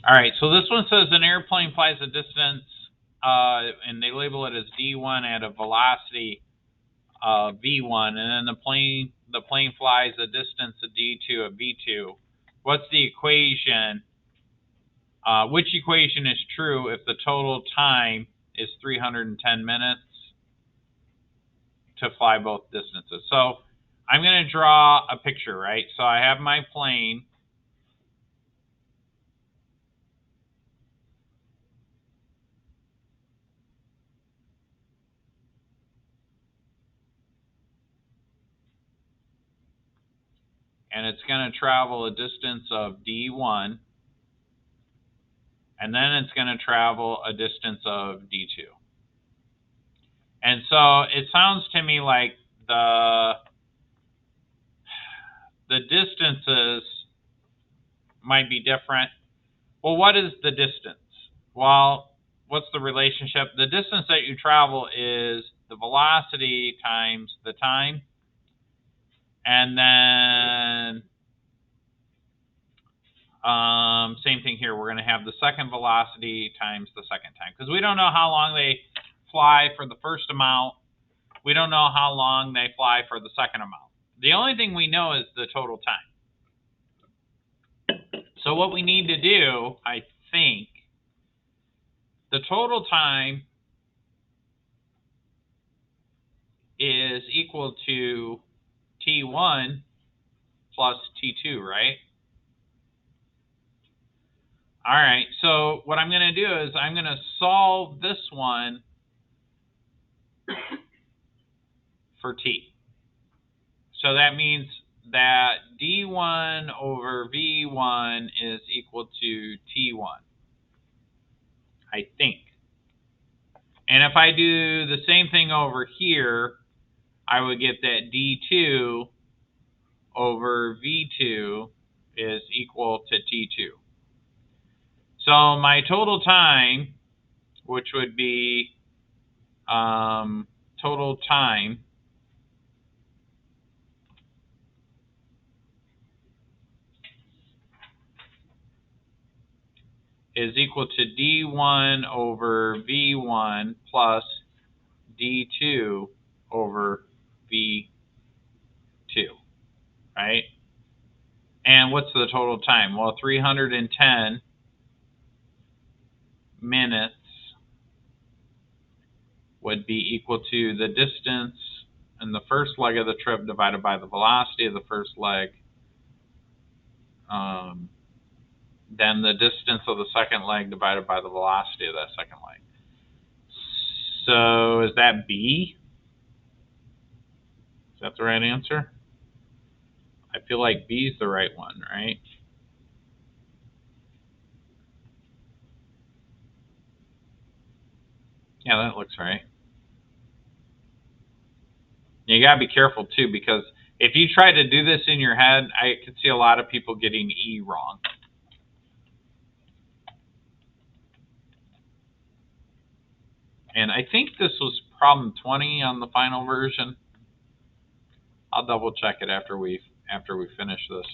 All right, so this one says an airplane flies a distance, and they label it as d1 at a velocity v1, and then the plane flies a distance of d2 at v2. What's the equation? Which equation is true if the total time is 310 minutes to fly both distances? So I'm going to draw a picture, right? So I have my plane. And it's going to travel a distance of d1. And then it's going to travel a distance of d2. And so it sounds to me like the distances might be different. Well, what is the distance? Well, what's the relationship? The distance that you travel is the velocity times the time. And then same thing here. We're going to have the second velocity times the second time. Because we don't know how long they fly for the first amount. We don't know how long they fly for the second amount. The only thing we know is the total time. So what we need to do, I think, the total time is equal to T1 plus T2, right? All right, so what I'm going to do is I'm going to solve this one for T. So that means that D1 over V1 is equal to T1, I think. And if I do the same thing over here, I would get that D2 over V2 is equal to T2. So my total time, which would be total time, is equal to D1 over V1 plus D2 over V2, right? And what's the total time? Well, 310 minutes would be equal to the distance in the first leg of the trip divided by the velocity of the first leg, then the distance of the second leg divided by the velocity of that second leg. So is that B? Is that the right answer? I feel like B is the right one, right? Yeah, that looks right. You got to be careful, too, because if you try to do this in your head, I could see a lot of people getting E wrong. And I think this was problem 20 on the final version. I'll double check it after we finish this.